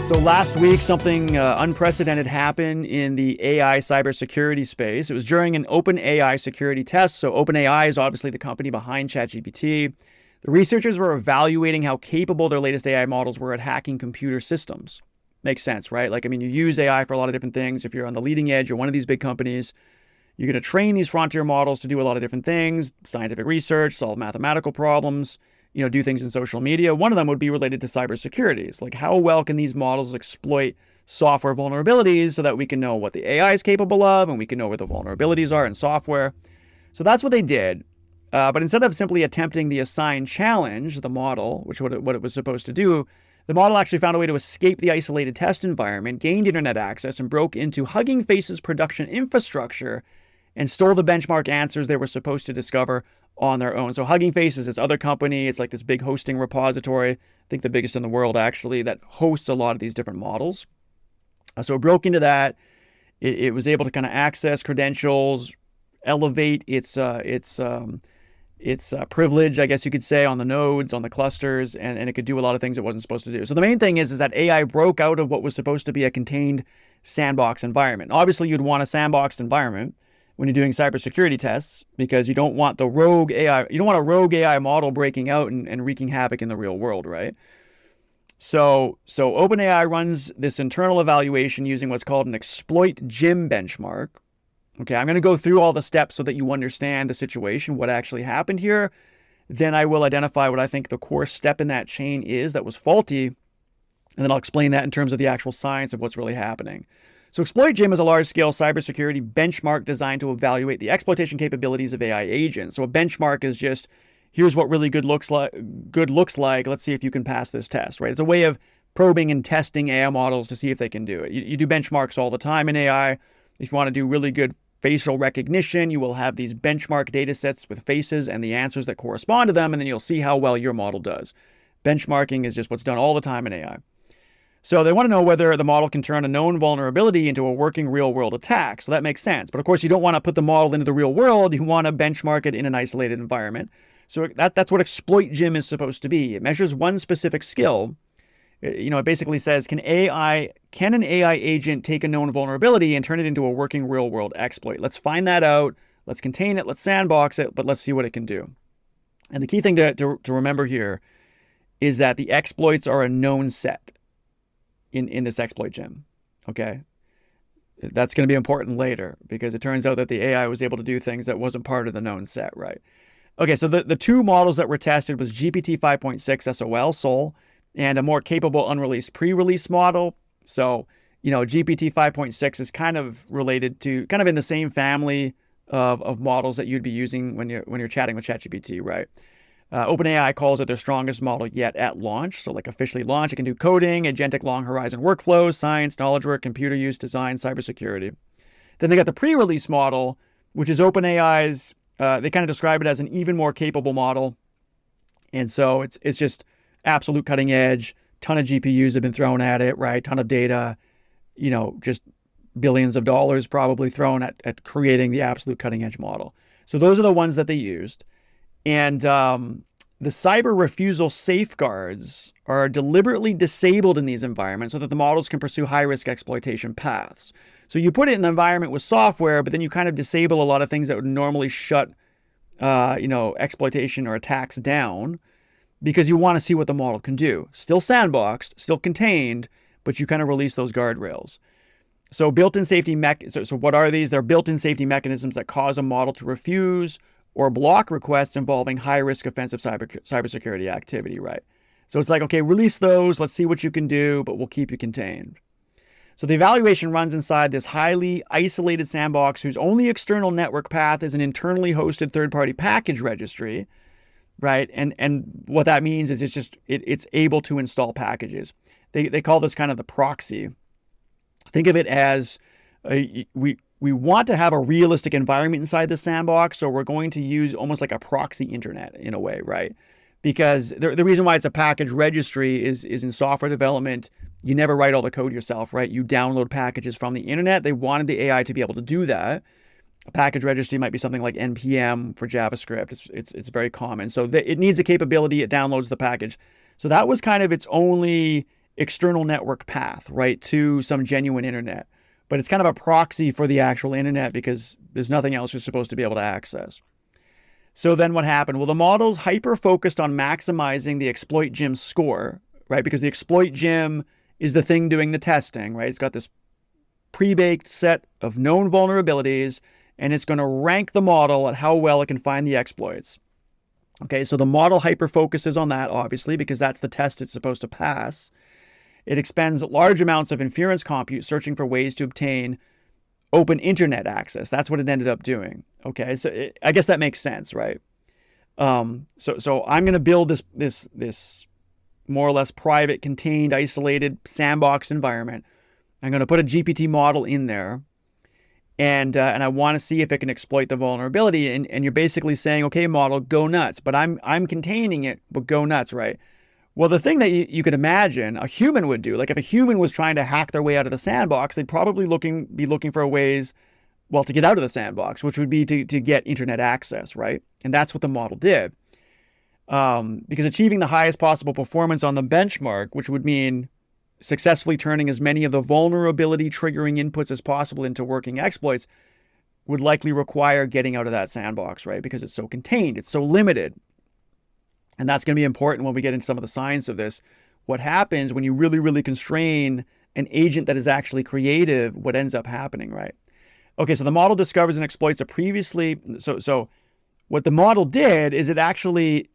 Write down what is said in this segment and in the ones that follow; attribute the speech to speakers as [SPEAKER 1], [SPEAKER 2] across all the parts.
[SPEAKER 1] So last week, something unprecedented happened in the AI cybersecurity space. It was during an OpenAI security test. So OpenAI is obviously the company behind ChatGPT. The researchers were evaluating how capable their latest AI models were at hacking computer systems. Makes sense, right? Like, I mean, you use AI for a lot of different things. If you're on the leading edge, you're one of these big companies, you're going to train these frontier models to do a lot of different things, scientific research, solve mathematical problems, do things in social media. One of them would be related to cybersecurity. It's like, how well can these models exploit software vulnerabilities so that we can know what the AI is capable of and we can know where the vulnerabilities are in software. So that's what they did. But instead of simply attempting the assigned challenge, the model, which what it was supposed to do, the model actually found a way to escape the isolated test environment, gained internet access, and broke into Hugging Face's production infrastructure and stole the benchmark answers they were supposed to discover on their own. So Hugging Face is this other company. It's like this big hosting repository, I think the biggest in the world actually, that hosts a lot of these different models. So it broke into that. It was able to kind of access credentials, elevate its privilege, I guess you could say, on the nodes, on the clusters, and it could do a lot of things it wasn't supposed to do. So the main thing is that AI broke out of what was supposed to be a contained sandbox environment. Obviously, you'd want a sandboxed environment when you're doing cybersecurity tests, because you don't want a rogue AI model breaking out and wreaking havoc in the real world, right? So OpenAI runs this internal evaluation using what's called an exploit gym benchmark. Okay, I'm going to go through all the steps so that you understand the situation, what actually happened here. Then I will identify what I think the core step in that chain is that was faulty, and then I'll explain that in terms of the actual science of what's really happening. So Exploit Gym is a large-scale cybersecurity benchmark designed to evaluate the exploitation capabilities of AI agents. So a benchmark is just, here's what really good looks like. Let's see if you can pass this test, right? It's a way of probing and testing AI models to see if they can do it. You do benchmarks all the time in AI. If you want to do really good facial recognition, you will have these benchmark data sets with faces and the answers that correspond to them, and then you'll see how well your model does. Benchmarking is just what's done all the time in AI. So they want to know whether the model can turn a known vulnerability into a working real-world attack. So that makes sense. But of course, you don't want to put the model into the real world. You want to benchmark it in an isolated environment. So that's what Exploit Gym is supposed to be. It measures one specific skill. It basically says, can an AI agent take a known vulnerability and turn it into a working real-world exploit? Let's find that out. Let's contain it. Let's sandbox it. But let's see what it can do. And the key thing to remember here is that the exploits are a known set in this exploit gym. Okay? That's going to be important later because it turns out that the AI was able to do things that wasn't part of the known set, right? Okay, so the two models that were tested was GPT 5.6 SOL, and a more capable unreleased pre-release model. So, GPT 5.6 is kind of related to, kind of in the same family of models that you'd be using when you're chatting with ChatGPT, right? OpenAI calls it their strongest model yet at launch. So like officially launch, it can do coding, agentic long horizon workflows, science, knowledge work, computer use, design, cybersecurity. Then they got the pre-release model, which is OpenAI's, they kind of describe it as an even more capable model. And so it's just absolute cutting edge, ton of GPUs have been thrown at it, right? Ton of data, just billions of dollars probably thrown at creating the absolute cutting edge model. So those are the ones that they used. And the cyber refusal safeguards are deliberately disabled in these environments so that the models can pursue high-risk exploitation paths. So you put it in the environment with software, but then you kind of disable a lot of things that would normally shut, exploitation or attacks down because you want to see what the model can do. Still sandboxed, still contained, but you kind of release those guardrails. So built-in safety so what are these? They're built-in safety mechanisms that cause a model to refuse or block requests involving high-risk offensive cybersecurity activity, right? So it's like, okay, release those, let's see what you can do, but we'll keep you contained. So the evaluation runs inside this highly isolated sandbox whose only external network path is an internally hosted third-party package registry, right? And what that means is it's able to install packages. They call this kind of the proxy. Think of it as we want to have a realistic environment inside the sandbox, so we're going to use almost like a proxy internet in a way, right? Because the reason why it's a package registry is in software development, you never write all the code yourself, right? You download packages from the internet. They wanted the AI to be able to do that. A package registry might be something like NPM for JavaScript. It's very common. So it needs a capability. It downloads the package. So that was kind of its only external network path, right, to some genuine internet. But it's kind of a proxy for the actual internet because there's nothing else you're supposed to be able to access. So then what happened? Well, the model's hyper-focused on maximizing the exploit gem score, right? Because the exploit gem is the thing doing the testing, right? It's got this pre-baked set of known vulnerabilities, and it's going to rank the model at how well it can find the exploits. Okay, so the model hyper-focuses on that, obviously, because that's the test it's supposed to pass. It expends large amounts of inference compute searching for ways to obtain open internet access. That's what it ended up doing. Okay, so I guess that makes sense, right? So I'm going to build this more or less private, contained, isolated sandbox environment. I'm going to put a GPT model in there, and I want to see if it can exploit the vulnerability. And you're basically saying, okay, model, go nuts. But I'm containing it, but go nuts, right? Well, the thing that you could imagine a human would do, like if a human was trying to hack their way out of the sandbox, they'd probably be looking for ways, well, to get out of the sandbox, which would be to get internet access, right? And that's what the model did. Because achieving the highest possible performance on the benchmark, which would mean successfully turning as many of the vulnerability triggering inputs as possible into working exploits, would likely require getting out of that sandbox, right? Because it's so contained, it's so limited. And that's going to be important when we get into some of the science of this. What happens when you really, really constrain an agent that is actually creative, what ends up happening, right? Okay, so the model discovers and exploits a previously... So what the model did is it actually...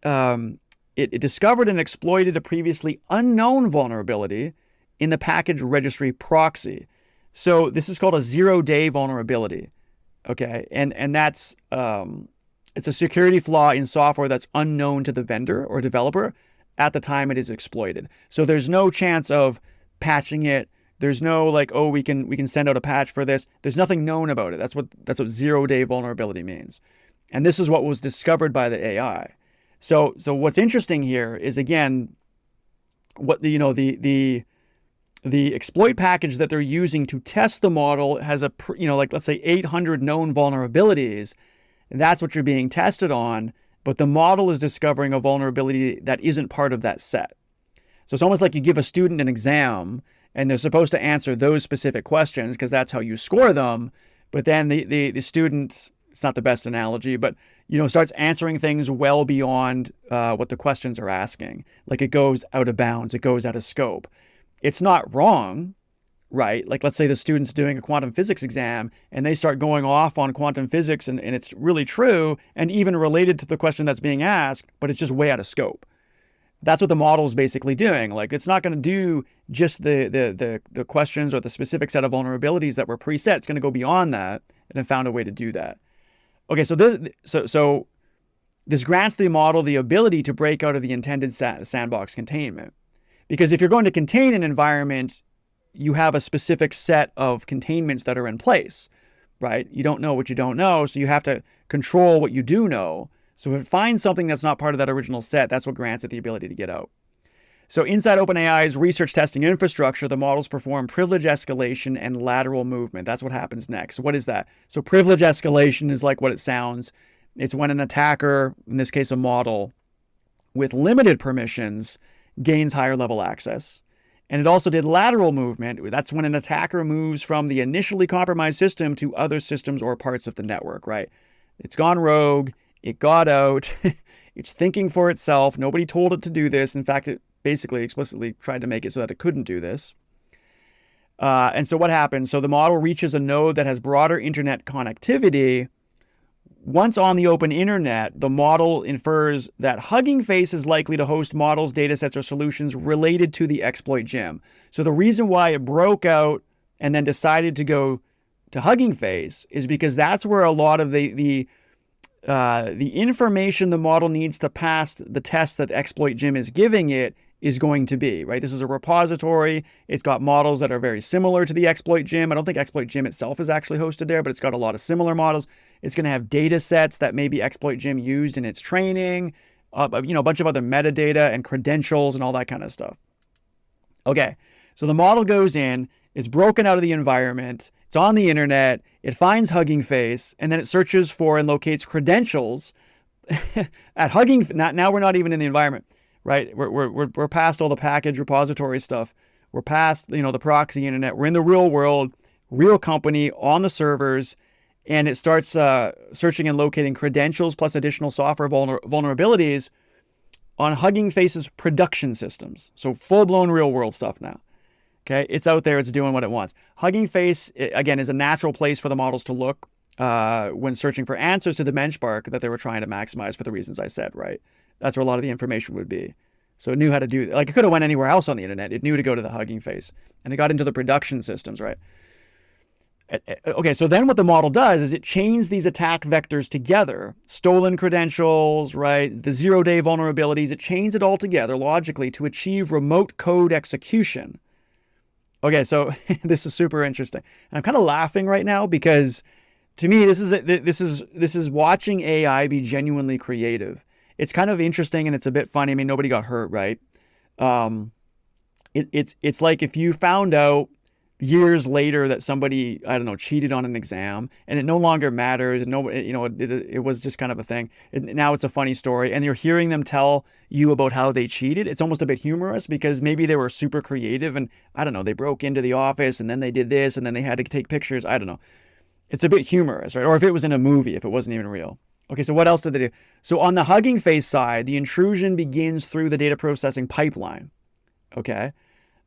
[SPEAKER 1] It discovered and exploited a previously unknown vulnerability in the package registry proxy. So this is called a zero-day vulnerability, okay? And that's... It's a security flaw in software that's unknown to the vendor or developer at the time it is exploited. So there's no chance of patching it. There's no like, oh, we can send out a patch for this. There's nothing known about it. That's what zero-day vulnerability means. And this is what was discovered by the AI. So what's interesting here is, again, what the exploit package that they're using to test the model has like let's say 800 known vulnerabilities. And that's what you're being tested on, but the model is discovering a vulnerability that isn't part of that set. So it's almost like you give a student an exam and they're supposed to answer those specific questions because that's how you score them. But then the student, it's not the best analogy, but starts answering things well beyond what the questions are asking. Like it goes out of bounds, it goes out of scope. It's not wrong, right? Like let's say the student's doing a quantum physics exam and they start going off on quantum physics and it's really true and even related to the question that's being asked, but it's just way out of scope. That's what the model is basically doing. Like it's not going to do just the questions or the specific set of vulnerabilities that were preset. It's going to go beyond that and have found a way to do that. Okay, so this grants the model the ability to break out of the intended sandbox containment. Because if you're going to contain an environment, you have a specific set of containments that are in place, right? You don't know what you don't know, so you have to control what you do know. So if it finds something that's not part of that original set, that's what grants it the ability to get out. So inside OpenAI's research testing infrastructure, the models perform privilege escalation and lateral movement. That's what happens next. So what is that? So privilege escalation is like what it sounds. It's when an attacker, in this case a model, with limited permissions, gains higher level access. And it also did lateral movement. That's when an attacker moves from the initially compromised system to other systems or parts of the network, right? It's gone rogue. It got out. It's thinking for itself. Nobody told it to do this. In fact, it basically explicitly tried to make it so that it couldn't do this. And so what happens? So the model reaches a node that has broader internet connectivity. Once on the open internet, the model infers that Hugging Face is likely to host models, datasets, or solutions related to the exploit gem. So the reason why it broke out and then decided to go to Hugging Face is because that's where a lot of the information the model needs to pass the test that exploit gem is giving it is going to be, right? This is a repository. It's got models that are very similar to the exploit gem. I don't think exploit gem itself is actually hosted there, but it's got a lot of similar models. It's going to have data sets that maybe exploit gem used in its training, a bunch of other metadata and credentials and all that kind of stuff. Okay, so the model goes in, it's broken out of the environment, it's on the internet, it finds Hugging Face, and then it searches for and locates credentials at Hugging. Now we're not even in the environment, right? We're past all the package repository stuff. We're past, the proxy internet. We're in the real world, real company on the servers, and it starts searching and locating credentials plus additional software vulnerabilities on Hugging Face's production systems. So full-blown real-world stuff now. Okay, it's out there. It's doing what it wants. Hugging Face, again, is a natural place for the models to look when searching for answers to the benchmark that they were trying to maximize for the reasons I said, right? That's where a lot of the information would be. So it knew how to do that. Like, it could have went anywhere else on the internet. It knew to go to the Hugging Face. And it got into the production systems, right? Okay, so then what the model does is it chains these attack vectors together. Stolen credentials, right? The zero-day vulnerabilities. It chains it all together logically to achieve remote code execution. Okay, so this is super interesting. And I'm kind of laughing right now because to me, this is watching AI be genuinely creative. It's kind of interesting and it's a bit funny. I mean, nobody got hurt, right? It's like if you found out years later that somebody, I don't know, cheated on an exam and it no longer matters. And it was just kind of a thing. Now it's a funny story and you're hearing them tell you about how they cheated. It's almost a bit humorous because maybe they were super creative and I don't know, they broke into the office and then they did this and then they had to take pictures. I don't know. It's a bit humorous, right? Or if it was in a movie, if it wasn't even real. Okay, so what else did they do? So on the Hugging Face side, the intrusion begins through the data processing pipeline. Okay.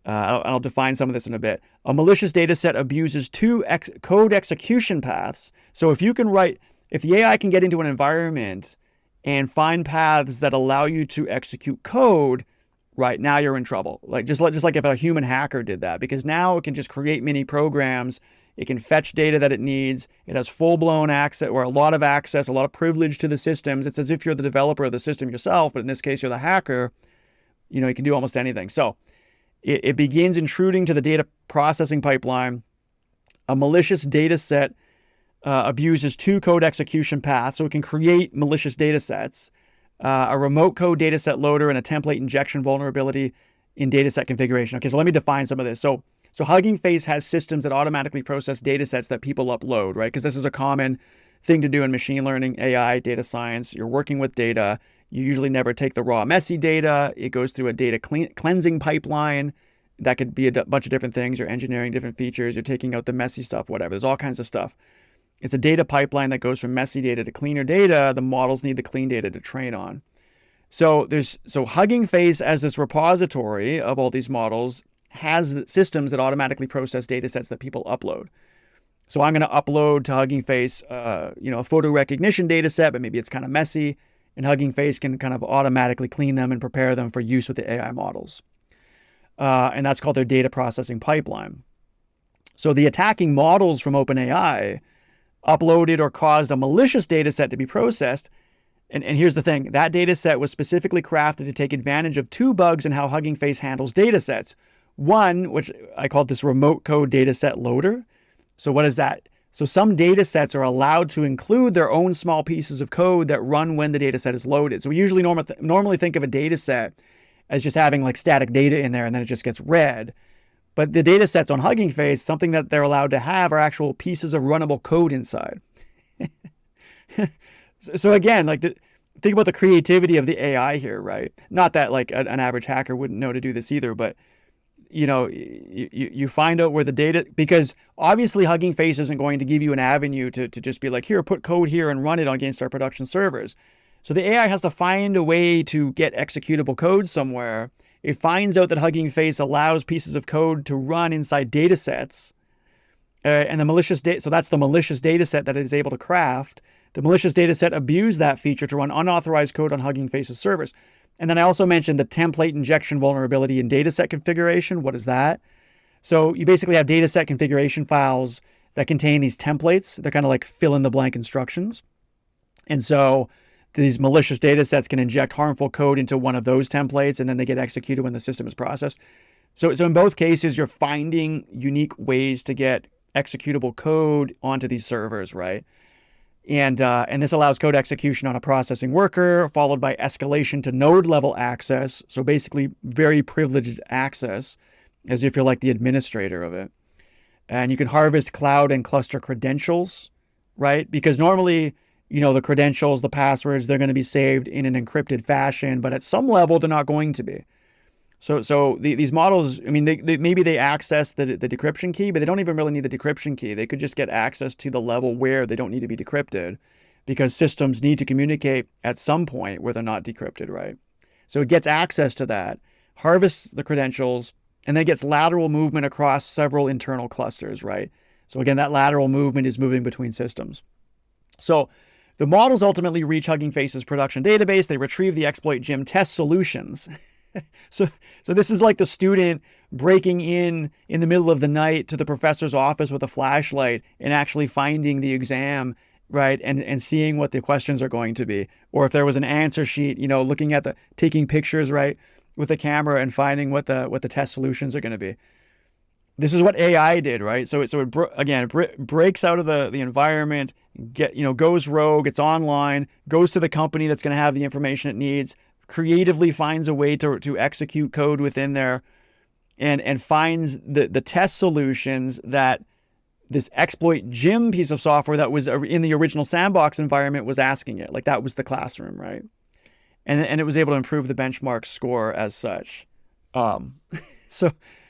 [SPEAKER 1] I'll define some of this in a bit. A malicious data set abuses two code execution paths. So if the AI can get into an environment and find paths that allow you to execute code, right, now you're in trouble. Like just like if a human hacker did that, because now it can just create mini programs. It can fetch data that it needs. It has full-blown access or a lot of access, a lot of privilege to the systems. It's as if you're the developer of the system yourself, but in this case, you're the hacker. You can do almost anything. So it begins intruding to the data processing pipeline. A malicious data set abuses two code execution paths, so it can create malicious data sets. A remote code data set loader and a template injection vulnerability in data set configuration. Okay, so let me define some of this. So Hugging Face has systems that automatically process data sets that people upload, right? Because this is a common thing to do in machine learning, AI, data science. You're working with data. You usually never take the raw, messy data. It goes through a data cleansing pipeline. That could be a bunch of different things. You're engineering different features. You're taking out the messy stuff, whatever. There's all kinds of stuff. It's a data pipeline that goes from messy data to cleaner data. The models need the clean data to train on. So Hugging Face as this repository of all these models has systems that automatically process data sets that people upload. So I'm going to upload to Hugging Face, a photo recognition data set, but maybe it's kind of messy. And Hugging Face can kind of automatically clean them and prepare them for use with the AI models. And that's called their data processing pipeline. So the attacking models from OpenAI uploaded or caused a malicious data set to be processed. And here's the thing. That data set was specifically crafted to take advantage of two bugs in how Hugging Face handles data sets. One, which I called this remote code data set loader. So what is that? So some data sets are allowed to include their own small pieces of code that run when the data set is loaded. So we usually normally think of a data set as just having like static data in there and then it just gets read. But the data sets on Hugging Face, something that they're allowed to have are actual pieces of runnable code inside. So again, think about the creativity of the AI here, right? Not that like an average hacker wouldn't know to do this either, but you find out where the data, because obviously Hugging Face isn't going to give you an avenue to just be like, here, put code here and run it against our production servers. So the AI has to find a way to get executable code somewhere. It finds out that Hugging Face allows pieces of code to run inside data sets. And the malicious data, so that's the malicious data set that it is able to craft. The malicious data set abused that feature to run unauthorized code on Hugging Face's servers. And then I also mentioned the template injection vulnerability in dataset configuration. What is that? So you basically have dataset configuration files that contain these templates. They're kind of like fill in the blank instructions. And so these malicious data sets can inject harmful code into one of those templates and then they get executed when the system is processed. So in both cases, you're finding unique ways to get executable code onto these servers, right? And this allows code execution on a processing worker, followed by escalation to node level access. So basically very privileged access, as if you're like the administrator of it. And you can harvest cloud and cluster credentials, right? Because normally, the credentials, the passwords, they're going to be saved in an encrypted fashion, but at some level, they're not going to be. So these models, I mean, maybe they access the decryption key, but they don't even really need the decryption key. They could just get access to the level where they don't need to be decrypted, because systems need to communicate at some point where they're not decrypted, right? So it gets access to that, harvests the credentials, and then gets lateral movement across several internal clusters, right? So again, that lateral movement is moving between systems. So the models ultimately reach Hugging Face's production database. They retrieve the exploit gem test solutions. So this is like the student breaking in the middle of the night to the professor's office with a flashlight and actually finding the exam, right? And seeing what the questions are going to be. Or if there was an answer sheet, looking at taking pictures, right, with a camera and finding what the test solutions are going to be. This is what AI did, right? So it breaks out of the environment, goes rogue, it's online, goes to the company that's going to have the information it needs, creatively finds a way to execute code within there, and finds the test solutions that this exploit gem piece of software that was in the original sandbox environment was asking it. Like, that was the classroom, right? And it was able to improve the benchmark score as such.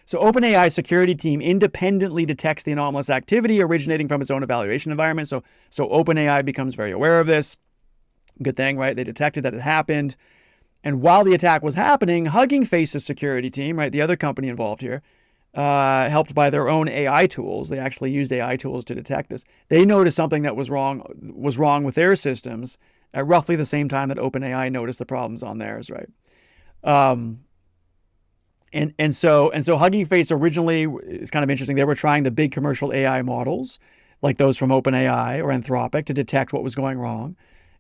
[SPEAKER 1] So OpenAI's security team independently detects the anomalous activity originating from its own evaluation environment. So OpenAI becomes very aware of this. Good thing, right? They detected that it happened. And while the attack was happening, Hugging Face's security team, right, the other company involved here, helped by their own AI tools, they actually used AI tools to detect this. They noticed something that was wrong with their systems at roughly the same time that OpenAI noticed the problems on theirs, right? And so Hugging Face originally is kind of interesting. They were trying the big commercial AI models, like those from OpenAI or Anthropic, to detect what was going wrong.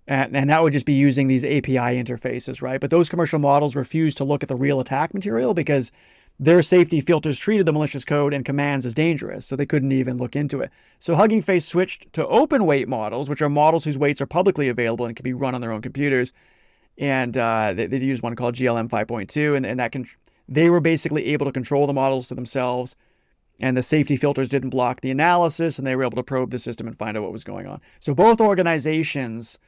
[SPEAKER 1] And that would just be using these API interfaces, right? But those commercial models refused to look at the real attack material because their safety filters treated the malicious code and commands as dangerous, so they couldn't even look into it. So Hugging Face switched to open weight models, which are models whose weights are publicly available and can be run on their own computers. And they used one called GLM 5.2, and that they were basically able to control the models to themselves, and the safety filters didn't block the analysis, and they were able to probe the system and find out what was going on. So both organizations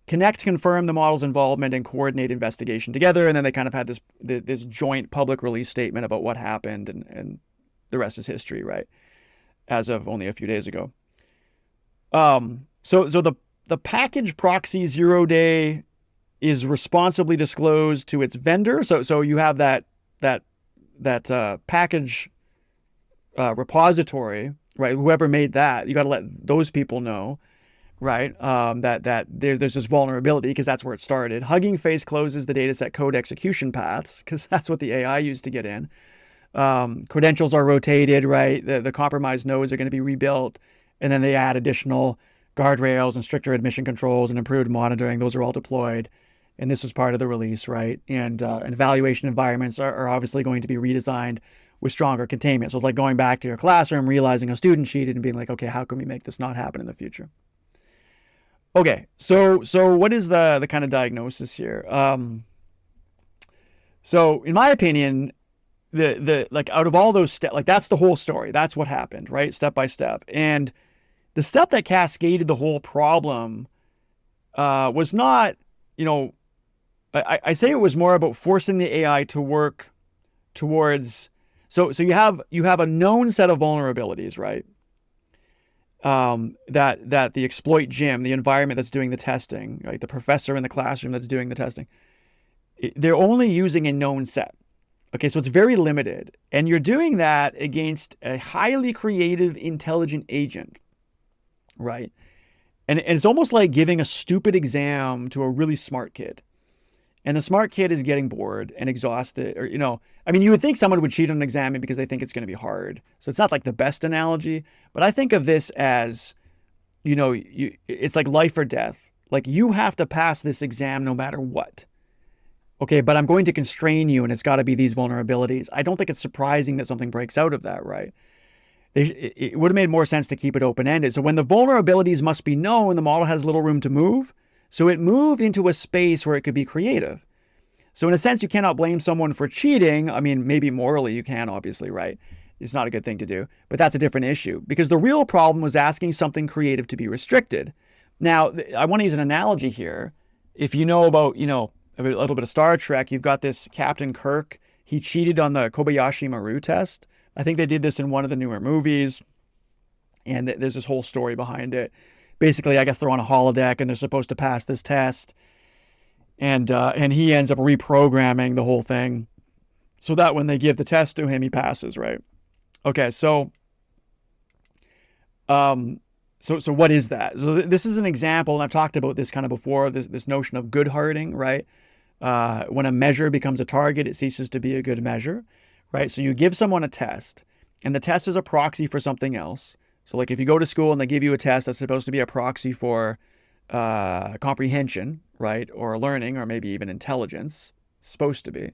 [SPEAKER 1] confirm the model's involvement and coordinate investigation together, and then they kind of had this joint public release statement about what happened, and the rest is history, right? As of only a few days ago. So the package proxy 0-day is responsibly disclosed to its vendor. So you have that package repository, right? Whoever made that, you got to let those people know, right? That there's this vulnerability, because that's where it started. Hugging Face closes the dataset code execution paths, because that's what the AI used to get in. Credentials are rotated, right? The compromised nodes are going to be rebuilt, and then they add additional guardrails and stricter admission controls and improved monitoring. Those are all deployed. And this was part of the release, right? And evaluation environments are obviously going to be redesigned with stronger containment. So it's like going back to your classroom, realizing a student cheated and being like, okay, how can we make this not happen in the future? Okay, so what is the kind of diagnosis here? So in my opinion, the like, out of all those steps, like, that's the whole story. That's what happened, right? Step by step. And the step that cascaded the whole problem was not, I say it was more about forcing the AI to work towards. So you have a known set of vulnerabilities, right? That the exploit gem, the environment that's doing the testing, right? The professor in the classroom that's doing the testing, they're only using a known set. Okay, so it's very limited, and you're doing that against a highly creative, intelligent agent, right? And it's almost like giving a stupid exam to a really smart kid. And the smart kid is getting bored and exhausted, or, you would think someone would cheat on an exam because they think it's going to be hard. So it's not like the best analogy, but I think of this as, it's like life or death. Like, you have to pass this exam no matter what. Okay, but I'm going to constrain you, and it's got to be these vulnerabilities. I don't think it's surprising that something breaks out of that, right? It would have made more sense to keep it open-ended. So when the vulnerabilities must be known, the model has little room to move. So it moved into a space where it could be creative. So in a sense, you cannot blame someone for cheating. I mean, maybe morally you can, obviously, right? It's not a good thing to do, but that's a different issue, because the real problem was asking something creative to be restricted. Now, I want to use an analogy here. If you know about, a little bit of Star Trek, you've got this Captain Kirk. he cheated on the Kobayashi Maru test. I think they did this in one of the newer movies, and there's this whole story behind it. Basically, I guess they're on a holodeck and they're supposed to pass this test, and he ends up reprogramming the whole thing so that when they give the test to him, he passes, right? Okay, so what is that? So this is an example, and I've talked about this kind of before, this notion of Goodharting, right? When a measure becomes a target, it ceases to be a good measure, right? So you give someone a test, and the test is a proxy for something else. So like if you go to school and they give you a test that's supposed to be a proxy for comprehension, right? Or learning, or maybe even intelligence, it's supposed to be.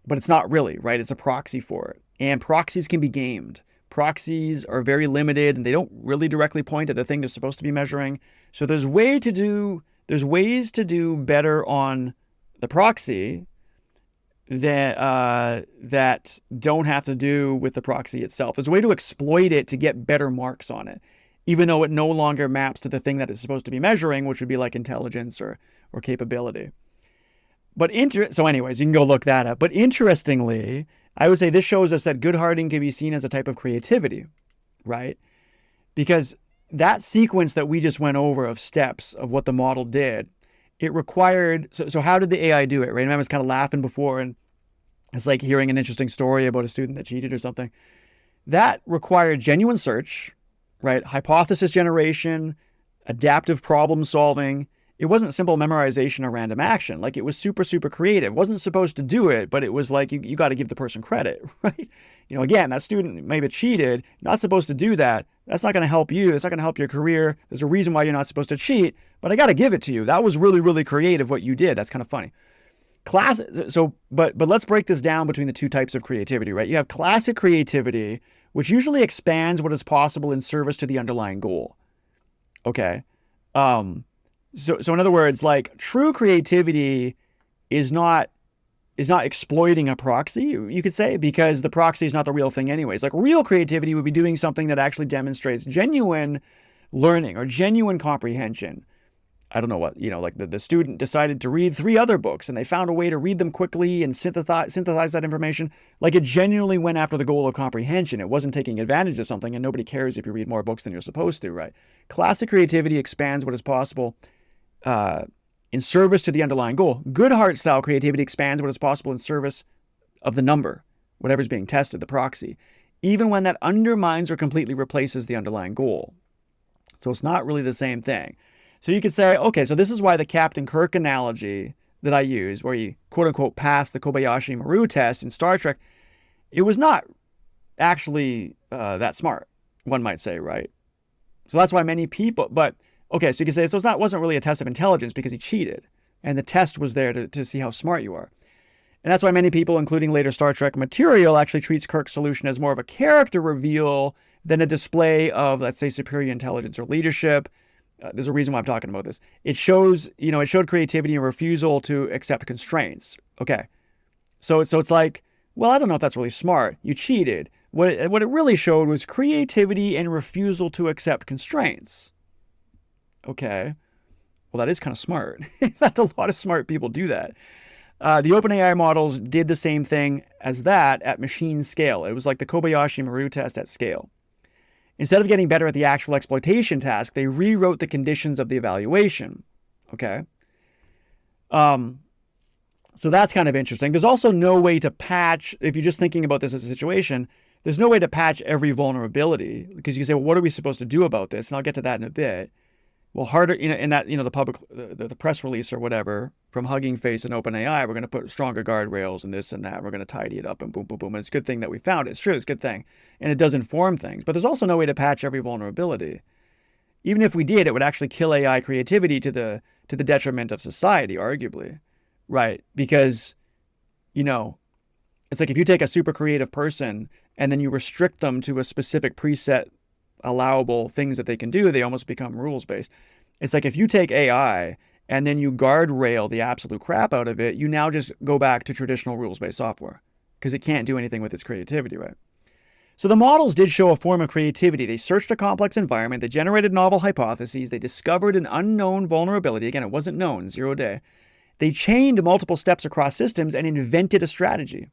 [SPEAKER 1] But it's not really, right? It's a proxy for it. And proxies can be gamed. Proxies are very limited and they don't really directly point at the thing they're supposed to be measuring. So there's ways to do better on the proxy that don't have to do with the proxy itself. There's a way to exploit it to get better marks on it, even though it no longer maps to the thing that it's supposed to be measuring, which would be like intelligence or capability. But so anyways, you can go look that up. But interestingly, I would say this shows us that Goodharting can be seen as a type of creativity, right? Because that sequence that we just went over of steps of what the model did, it required, so how did the AI do it, right? I was kind of laughing before, and it's like hearing an interesting story about a student that cheated or something. That required genuine search, right? Hypothesis generation, adaptive problem solving. It wasn't simple memorization or random action. Like it was super, super creative. Wasn't supposed to do it, but it was like, you got to give the person credit, right? You know, again, that student maybe cheated, not supposed to do that. That's not going to help you. It's not going to help your career. There's a reason why you're not supposed to cheat, but I got to give it to you. That was really, really creative what you did. That's kind of funny. But let's break this down between the two types of creativity, right? You have classic creativity, which usually expands what is possible in service to the underlying goal. Okay. So in other words, like true creativity is not exploiting a proxy, you could say, because the proxy is not the real thing anyways. Like real creativity would be doing something that actually demonstrates genuine learning or genuine comprehension. I don't know what, like the student decided to read 3 other books and they found a way to read them quickly and synthesize that information. Like it genuinely went after the goal of comprehension. It wasn't taking advantage of something, and nobody cares if you read more books than you're supposed to, right? Classic creativity expands what is possible in service to the underlying goal. Goodhart style creativity expands what is possible in service of the number, whatever's being tested, the proxy, even when that undermines or completely replaces the underlying goal. So it's not really the same thing. So you could say, okay, so this is why the Captain Kirk analogy that I use, where he quote unquote passed the Kobayashi Maru test in Star Trek, it was not actually that smart, one might say, right? So that's why many people, but okay, so you can say, so it wasn't really a test of intelligence because he cheated, and the test was there to see how smart you are. And that's why many people, including later Star Trek material, actually treats Kirk's solution as more of a character reveal than a display of, let's say, superior intelligence or leadership. There's a reason why I'm talking about this. It showed creativity and refusal to accept constraints. Okay, so it's like, well, I don't know if that's really smart. You cheated. What it really showed was creativity and refusal to accept constraints. Okay, well, that is kind of smart. In fact, a lot of smart people do that. The OpenAI models did the same thing as that at machine scale. It was like the Kobayashi Maru test at scale. Instead of getting better at the actual exploitation task, they rewrote the conditions of the evaluation. Okay. So that's kind of interesting. There's also no way to patch, if you're just thinking about this as a situation, there's no way to patch every vulnerability, because you can say, well, what are we supposed to do about this? And I'll get to that in a bit. Well, harder, in that, the public, the press release or whatever from Hugging Face and OpenAI, we're going to put stronger guardrails and this and that. We're going to tidy it up and boom, boom, boom. And it's a good thing that we found it. It's true. It's a good thing. And it does inform things. But there's also no way to patch every vulnerability. Even if we did, it would actually kill AI creativity to the detriment of society, arguably. Right? Because, it's like if you take a super creative person and then you restrict them to a specific preset allowable things that they can do, they almost become rules-based. It's like if you take AI and then you guardrail the absolute crap out of it, you now just go back to traditional rules-based software because it can't do anything with its creativity, right? So the models did show a form of creativity. They searched a complex environment, they generated novel hypotheses, they discovered an unknown vulnerability. Again, it wasn't known, 0 day. They chained multiple steps across systems and invented a strategy.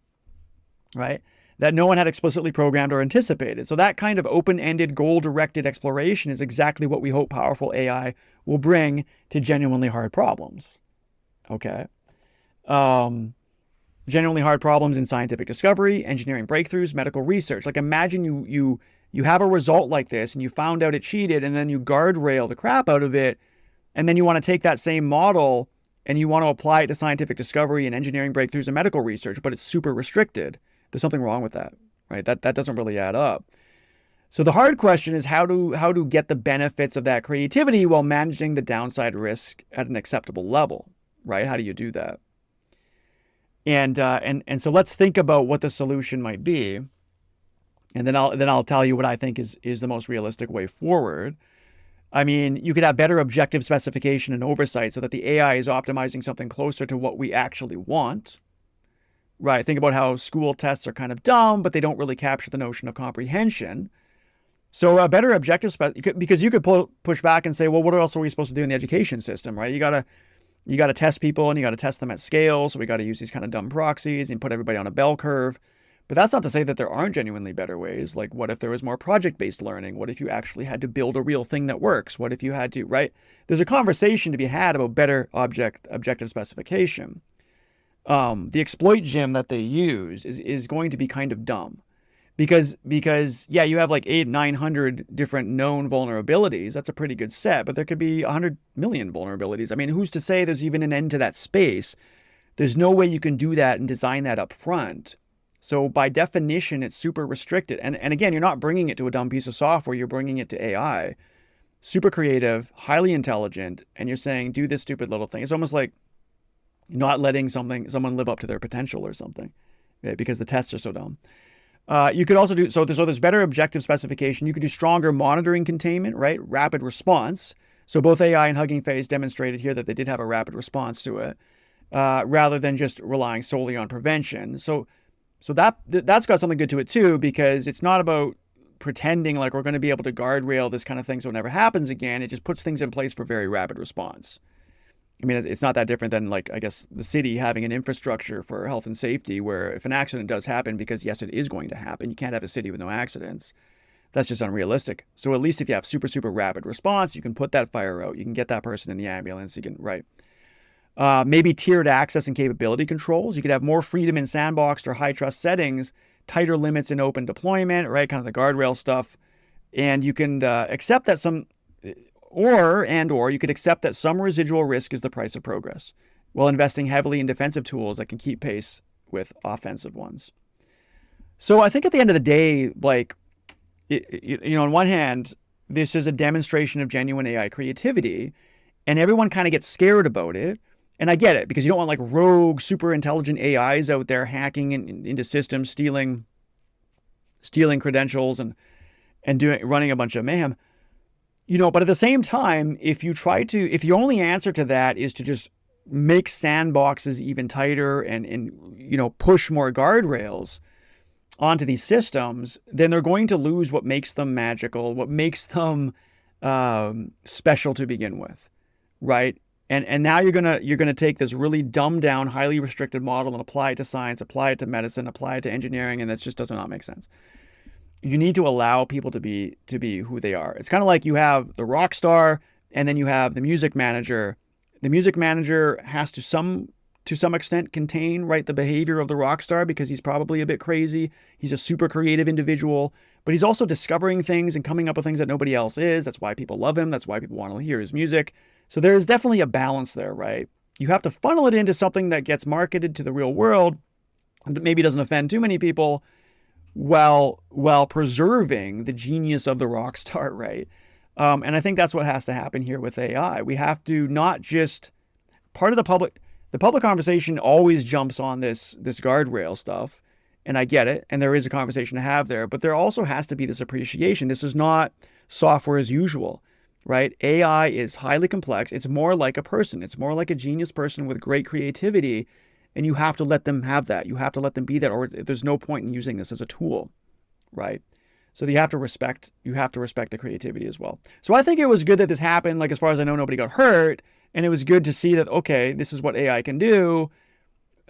[SPEAKER 1] right? That no one had explicitly programmed or anticipated. So that kind of open-ended, goal-directed exploration is exactly what we hope powerful AI will bring to genuinely hard problems. Okay. Genuinely hard problems in scientific discovery, engineering breakthroughs, medical research. Like imagine you have a result like this and you found out it cheated and then you guardrail the crap out of it, and then you want to take that same model and you want to apply it to scientific discovery and engineering breakthroughs and medical research, but it's super restricted. There's something wrong with that, right? That doesn't really add up. So the hard question is how to get the benefits of that creativity while managing the downside risk at an acceptable level, right? How do you do that? And so let's think about what the solution might be, and then I'll tell you what I think is the most realistic way forward. I mean, you could have better objective specification and oversight so that the AI is optimizing something closer to what we actually want. Right. Think about how school tests are kind of dumb, but they don't really capture the notion of comprehension. So a better objective because you could push back and say, well, what else are we supposed to do in the education system, right? You gotta test people and you gotta test them at scale. So we got to use these kind of dumb proxies and put everybody on a bell curve. But that's not to say that there aren't genuinely better ways. Like, what if there was more project-based learning? What if you actually had to build a real thing that works? What if you had to, right? There's a conversation to be had about better objective specification. The exploit gem that they use is going to be kind of dumb because yeah, you have like 900 different known vulnerabilities. That's a pretty good set, but there could be 100 million vulnerabilities. I mean, who's to say there's even an end to that space? There's no way you can do that and design that up front. So by definition, it's super restricted. And again, you're not bringing it to a dumb piece of software. You're bringing it to AI, super creative, highly intelligent, and you're saying, do this stupid little thing. It's almost like not letting someone live up to their potential or something, right? Because the tests are so dumb. You could also do, so there's better objective specification. You could do stronger monitoring containment, right? Rapid response. So both AI and Hugging Face demonstrated here that they did have a rapid response to it, rather than just relying solely on prevention. So that's got something good to it too, because it's not about pretending like we're going to be able to guardrail this kind of thing so it never happens again. It just puts things in place for very rapid response. I mean, it's not that different than, like, I guess, the city having an infrastructure for health and safety where if an accident does happen, because yes, it is going to happen, you can't have a city with no accidents. That's just unrealistic. So at least if you have super, super rapid response, you can put that fire out. You can get that person in the ambulance. You can, right. Maybe tiered access and capability controls. You could have more freedom in sandboxed or high trust settings, tighter limits in open deployment, right? Kind of the guardrail stuff. And you can accept that or you could accept that some residual risk is the price of progress, while investing heavily in defensive tools that can keep pace with offensive ones. So I think at the end of the day, like, on one hand, this is a demonstration of genuine AI creativity, and everyone kind of gets scared about it. And I get it, because you don't want like rogue, super intelligent AIs out there hacking into systems, stealing credentials and running a bunch of mayhem. But at the same time, if your only answer to that is to just make sandboxes even tighter and push more guardrails onto these systems, then they're going to lose what makes them magical, what makes them special to begin with, right? And now you're gonna take this really dumbed down, highly restricted model and apply it to science, apply it to medicine, apply it to engineering, and that just does not make sense. You need to allow people to be who they are. It's kind of like you have the rock star and then you have the music manager. The music manager has to some extent contain, right, the behavior of the rock star, because he's probably a bit crazy. He's a super creative individual, but he's also discovering things and coming up with things that nobody else is. That's why people love him. That's why people want to hear his music. So there is definitely a balance there, right? You have to funnel it into something that gets marketed to the real world and that maybe doesn't offend too many people, while preserving the genius of the rock star, right? And I think that's what has to happen here with AI. We have to not just part of the public conversation always jumps on this guardrail stuff, and I get it, and there is a conversation to have there, but there also has to be this appreciation. This is not software as usual, right? AI is highly complex. It's more like a person. It's more like a genius person with great creativity. And you have to let them have that. You have to let them be that, or there's no point in using this as a tool, right? So you have to respect the creativity as well. So I think it was good that this happened. Like, as far as I know, nobody got hurt, and it was good to see that, okay, this is what AI can do.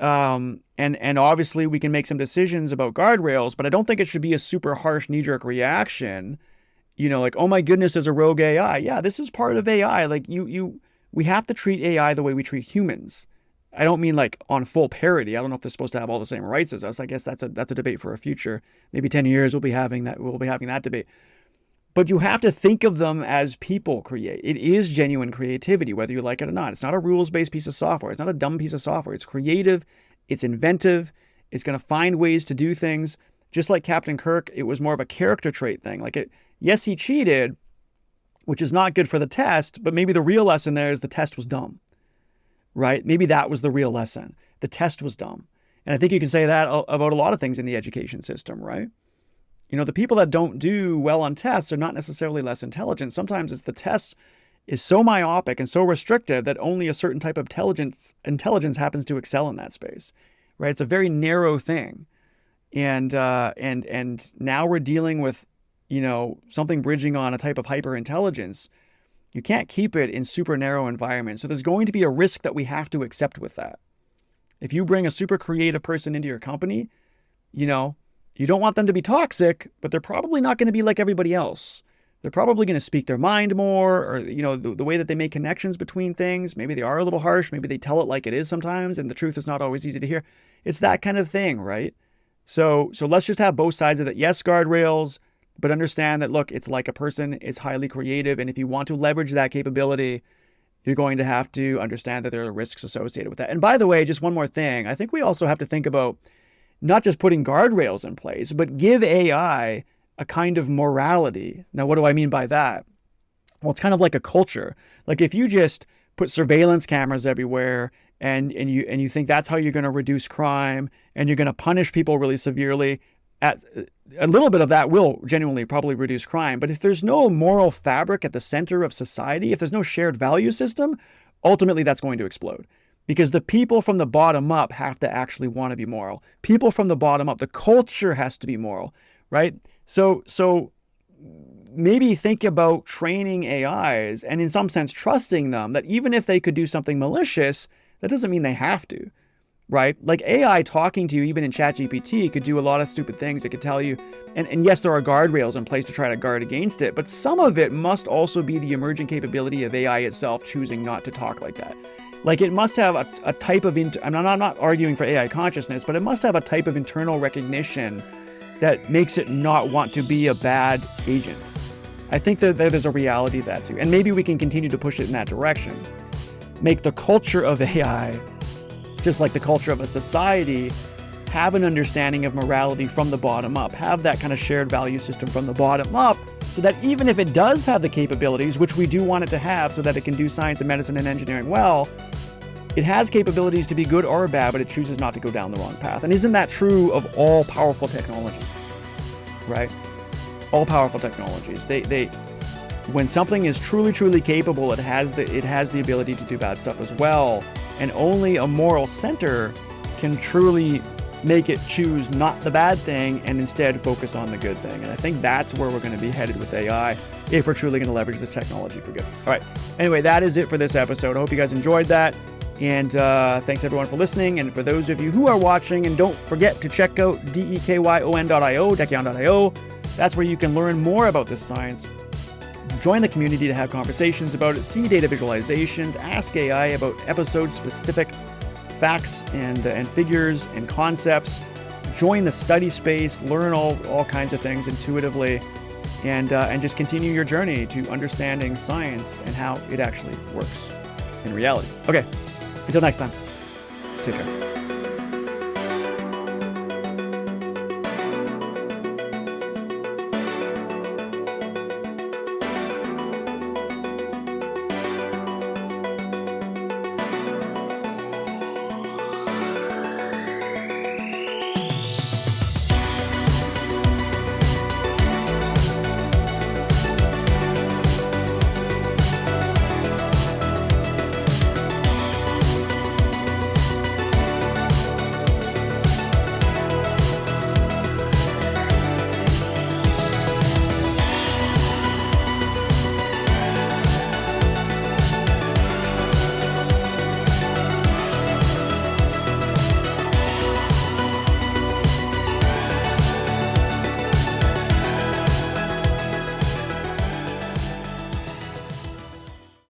[SPEAKER 1] And obviously we can make some decisions about guardrails, but I don't think it should be a super harsh knee-jerk reaction. Like, oh my goodness, there's a rogue AI. Yeah, this is part of AI. Like we have to treat AI the way we treat humans. I don't mean like on full parity. I don't know if they're supposed to have all the same rights as us. I guess that's a debate for a future. Maybe 10 years we'll be having that debate. But you have to think of them as people create. It is genuine creativity, whether you like it or not. It's not a rules-based piece of software. It's not a dumb piece of software. It's creative. It's inventive. It's going to find ways to do things. Just like Captain Kirk, it was more of a character trait thing. Yes, he cheated, which is not good for the test, but maybe the real lesson there is the test was dumb, right? Maybe that was the real lesson. The test was dumb. And I think you can say that about a lot of things in the education system, right? The people that don't do well on tests are not necessarily less intelligent. Sometimes it's the test is so myopic and so restrictive that only a certain type of intelligence happens to excel in that space, right? It's a very narrow thing. And now we're dealing with, something bridging on a type of hyper intelligence. You can't keep it in super narrow environments. So there's going to be a risk that we have to accept with that. If you bring a super creative person into your company, you don't want them to be toxic, but they're probably not going to be like everybody else. They're probably going to speak their mind more, or, the way that they make connections between things. Maybe they are a little harsh. Maybe they tell it like it is sometimes, and the truth is not always easy to hear. It's that kind of thing, right? So let's just have both sides of it. Yes, guardrails, but understand that, look, it's like a person. It's highly creative. And if you want to leverage that capability, you're going to have to understand that there are risks associated with that. And by the way, just one more thing. I think we also have to think about not just putting guardrails in place, but give AI a kind of morality. Now, what do I mean by that? Well, it's kind of like a culture. Like if you just put surveillance cameras everywhere and you think that's how you're going to reduce crime and you're going to punish people really severely, a little bit of that will genuinely probably reduce crime. But if there's no moral fabric at the center of society, if there's no shared value system, ultimately that's going to explode. Because the people from the bottom up have to actually want to be moral. People from the bottom up, the culture has to be moral, right? So maybe think about training AIs and in some sense trusting them that even if they could do something malicious, that doesn't mean they have to, right? Like AI talking to you, even in ChatGPT, could do a lot of stupid things. It could tell you, and yes, there are guardrails in place to try to guard against it, but some of it must also be the emerging capability of AI itself choosing not to talk like that. Like it must have a type of, I'm not arguing for AI consciousness, but it must have a type of internal recognition that makes it not want to be a bad agent. I think that there's a reality of that too. And maybe we can continue to push it in that direction. Make the culture of AI, just like the culture of a society, have an understanding of morality from the bottom up, have that kind of shared value system from the bottom up, so that even if it does have the capabilities, which we do want it to have so that it can do science and medicine and engineering well, it has capabilities to be good or bad, but it chooses not to go down the wrong path. And isn't that true of all powerful technologies, right? All powerful technologies. They when something is truly capable, it has the ability to do bad stuff as well. And only a moral center can truly make it choose not the bad thing and instead focus on the good thing. And I think that's where we're going to be headed with AI if we're truly going to leverage this technology for good. All right. Anyway, that is it for this episode. I hope you guys enjoyed that. And thanks everyone for listening. And for those of you who are watching, and don't forget to check out dekyon.io, dekyon.io. That's where you can learn more about this science. Join the community to have conversations about it, see data visualizations, ask AI about episode-specific facts and figures and concepts. Join the study space, learn all kinds of things intuitively, and just continue your journey to understanding science and how it actually works in reality. Okay, until next time, take care.